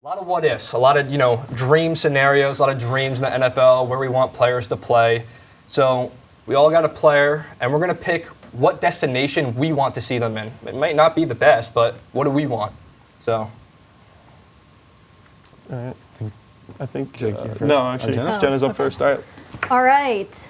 A lot of what ifs, a lot of, dream scenarios, a lot of dreams in the NFL where we want players to play. So we all got a player, and we're going to pick what destination we want to see them in. It might not be the best, but what do we want? So. All right. I think Jake, you first. no, actually, Jenna's up first. All right. All right.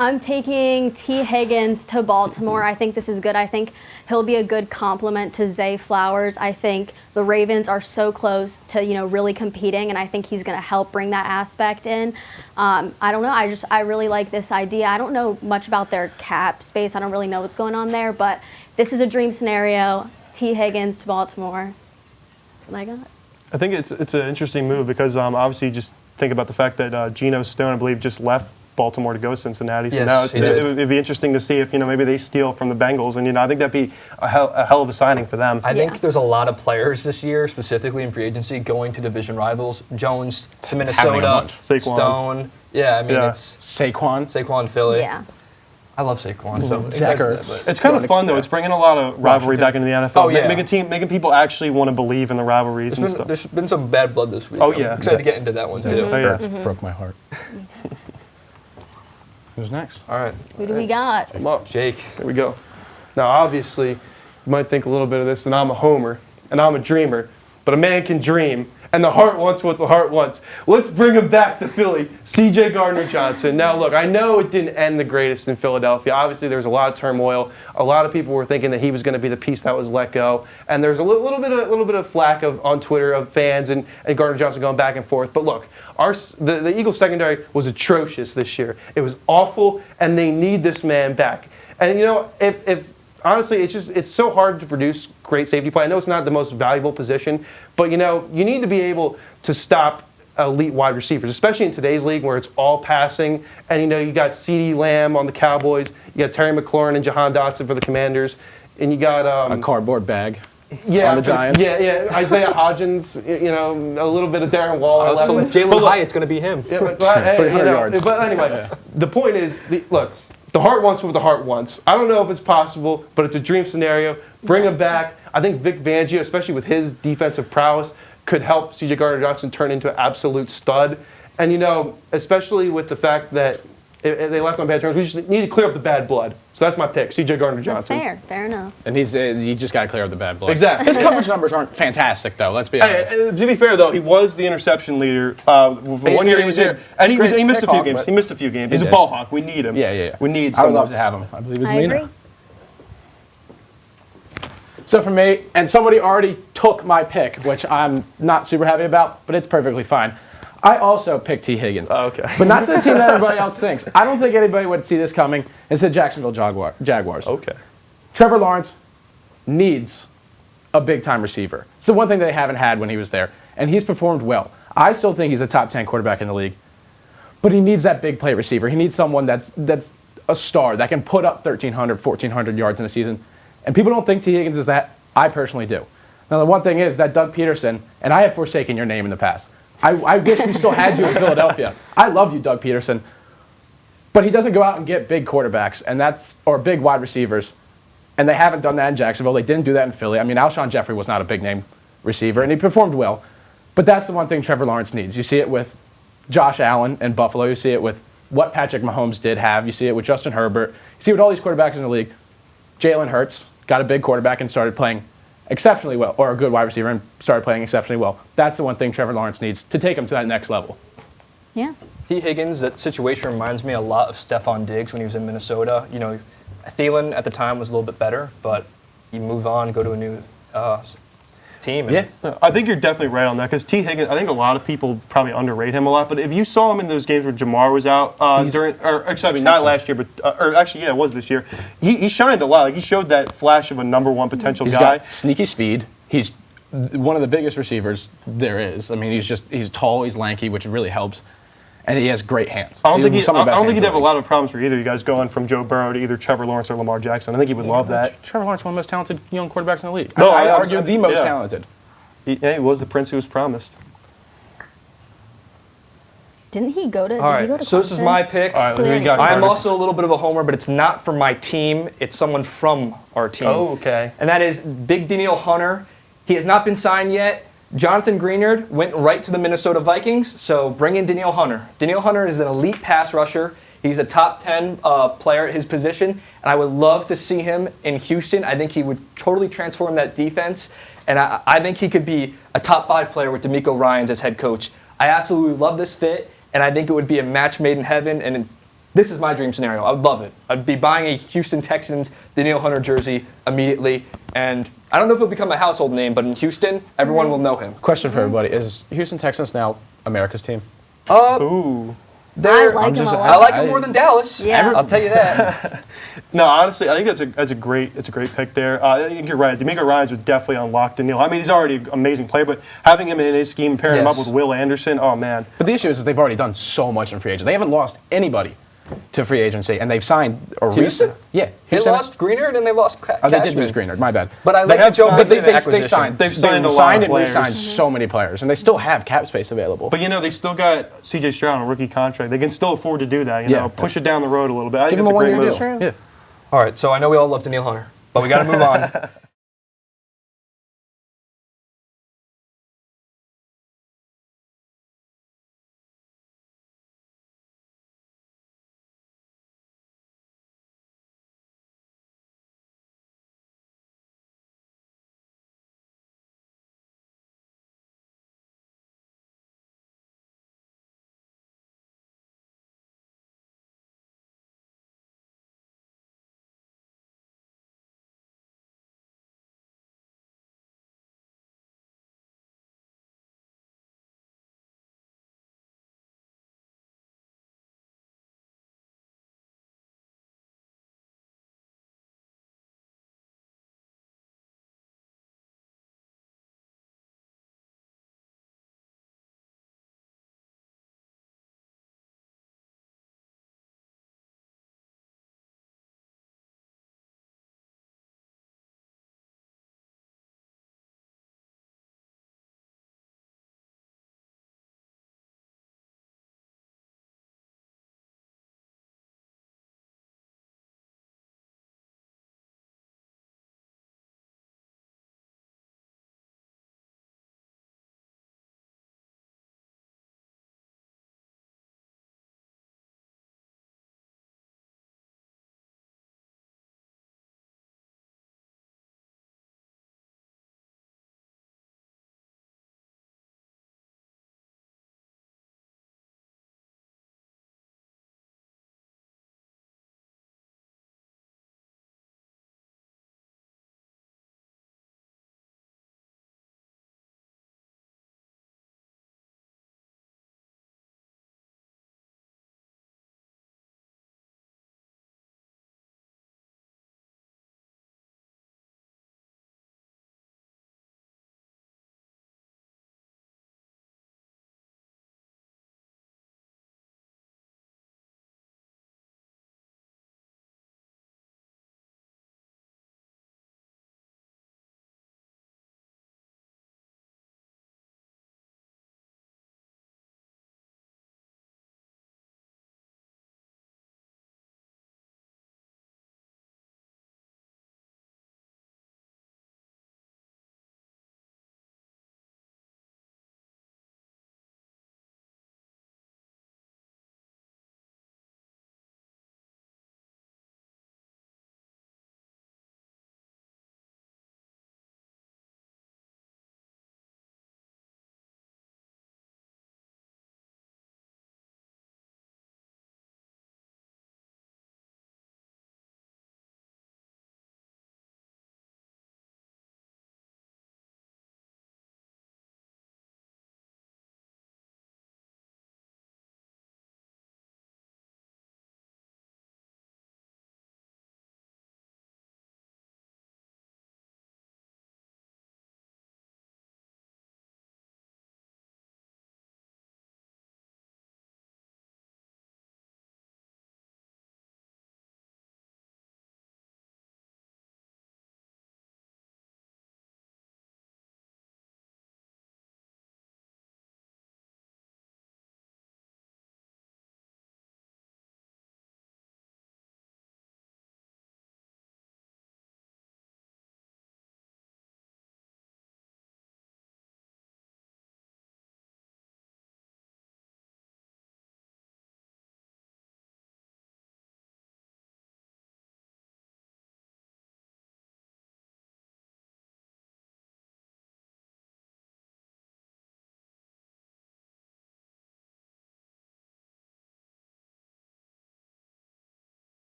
I'm taking T. Higgins to Baltimore. I think this is good. I think he'll be a good complement to Zay Flowers. I think the Ravens are so close to, really competing, and I think he's going to help bring that aspect in. I don't know. I really like this idea. I don't know much about their cap space. I don't really know what's going on there, but this is a dream scenario. T. Higgins to Baltimore. What I got? I think it's an interesting move because obviously you just think about the fact that Geno Stone, I believe, just left Baltimore to go to Cincinnati. So now it'd be interesting to see if maybe they steal from the Bengals, and I think that'd be a hell of a signing for them. I think there's a lot of players this year, specifically in free agency, going to division rivals. Jones to Minnesota, Stone. Yeah, I mean it's Saquon Philly. Yeah. I love Saquon. So Zach Ertz. It's kind of fun though. It's bringing a lot of rivalry back into the NFL. Oh, yeah. Making people actually want to believe in the rivalries and stuff. There's been some bad blood this week. Oh yeah. I'm excited to get into that one too. Ertz broke my heart. Who's next? All right. Who do we got? Jake. Here we go. Now, obviously, you might think a little bit of this, and I'm a homer, and I'm a dreamer, but a man can dream, and the heart wants what the heart wants. Let's bring him back to Philly, C.J. Gardner-Johnson. Now, look, I know it didn't end the greatest in Philadelphia. Obviously, there was a lot of turmoil. A lot of people were thinking that he was going to be the piece that was let go, and there's a little bit of flack on Twitter of fans and Gardner-Johnson going back and forth. But look, the Eagles secondary was atrocious this year. It was awful, and they need this man back. And if honestly, it's so hard to produce great safety play. I know it's not the most valuable position, but you need to be able to stop elite wide receivers, especially in today's league where it's all passing. And you got CeeDee Lamb on the Cowboys, you got Terry McLaurin and Jahan Dotson for the Commanders, and you got a cardboard bag. Yeah, on the Giants. Yeah. Isaiah Hodgins, a little bit of Darren Waller. Jalen Hyatt's going to be him. Yeah, but 300 yards. But anyway, the point is, look. The heart wants what the heart wants. I don't know if it's possible, but it's a dream scenario. Bring him back. I think Vic Fangio, especially with his defensive prowess, could help C.J. Gardner-Johnson turn into an absolute stud. And, especially with the fact that if they left on bad terms, we just need to clear up the bad blood. So that's my pick, C.J. Gardner-Johnson. That's fair enough. And you just got to clear up the bad blood. Exactly. His coverage numbers aren't fantastic, though. Let's be honest. To be fair, though, he was the interception leader. One year he was here, and he missed a few games. He missed a few games. He's a ball hawk. We need him. Yeah. We need I would someone. love to have him. I believe it's I Mina. agree. So for me, and somebody already took my pick, which I'm not super happy about, but it's perfectly fine. I also picked T. Higgins. Oh, okay. But not to the team that everybody else thinks. I don't think anybody would see this coming. It's the Jacksonville Jaguars. Okay. Trevor Lawrence needs a big-time receiver. It's the one thing they haven't had when he was there, and he's performed well. I still think he's a top 10 quarterback in the league, but he needs that big play receiver. He needs someone that's a star that can put up 1,300, 1,400 yards in a season. And people don't think T. Higgins is that. I personally do. Now, the one thing is that Doug Peterson, and I have forsaken your name in the past. I wish we still had you in Philadelphia. I love you, Doug Peterson. But he doesn't go out and get big quarterbacks or big wide receivers. And they haven't done that in Jacksonville. They didn't do that in Philly. I mean, Alshon Jeffrey was not a big-name receiver, and he performed well. But that's the one thing Trevor Lawrence needs. You see it with Josh Allen in Buffalo. You see it with what Patrick Mahomes did have. You see it with Justin Herbert. You see it with all these quarterbacks in the league. Jalen Hurts got a big quarterback and started playing exceptionally well, or a good wide receiver and started playing exceptionally well. That's the one thing Trevor Lawrence needs to take him to that next level. Yeah. T. Higgins, that situation reminds me a lot of Stephon Diggs when he was in Minnesota. Thielen at the time was a little bit better, but you move on, go to a new team. Yeah, I think you're definitely right on that because T. Higgins, I think a lot of people probably underrate him a lot. But if you saw him in those games where Jamar was out not last year, but it was this year. He shined a lot. Like he showed that flash of a number one potential guy. He's got sneaky speed. He's one of the biggest receivers there is. I mean, he's tall, he's lanky, which really helps. And he has great hands. I don't think he'd have a lot of problems for either of you guys going from Joe Burrow to either Trevor Lawrence or Lamar Jackson. I think he would love that. Trevor Lawrence, one of the most talented young quarterbacks in the league. No, I argue the most talented. He was the prince who was promised. Didn't he go to? All Did he go right, to so this is Clemson? my pick. All right, So who there you you got? go. I'm Carter? also a little bit of a homer, but it's not for my team. It's someone from our team. Oh, okay. And that is Big Daniil Hunter. He has not been signed yet. Jonathan Greenard went right to the Minnesota Vikings, so bring in Daniil Hunter. Daniil Hunter is an elite pass rusher. He's a top 10 player at his position, and I would love to see him in Houston. I think he would totally transform that defense, and I think he could be a top 5 player with DeMeco Ryans as head coach. I absolutely love this fit, and I think it would be a match made in heaven, and this is my dream scenario. I would love it. I'd be buying a Houston Texans Daniil Hunter jersey immediately, and I don't know if it'll become a household name, but in Houston, everyone will know him. Question for everybody: is Houston Texans now America's team? Ooh. I like him a I lot. like him more than Dallas. Yeah. I'll tell you that. No, honestly, I think that's a great pick there. I think you're right. DeMeco Ryans would definitely unlock Daniil. I mean, he's already an amazing player, but having him in his scheme, pairing him up Yes. with Will Anderson, oh man. But the issue is that they've already done so much in free agency. They haven't lost anybody to free agency, and they've signed a Houston? recent. Yeah, They Houston. lost Greenard and they lost Oh, they did Cashman. lose Greenard. My bad. But I like have the Joe signed- But Mixon they acquisition. signed. They've signed a lot signed of and players. re-signed so many players, and they still have cap space available. But they still got C.J. Stroud on a rookie contract. They can still afford to do that. Yeah. Push it down the road a little bit. I Give think him it's a a great one-year move. deal. True. Yeah. All right, so I know we all love Daniil Hunter, but we got to move on.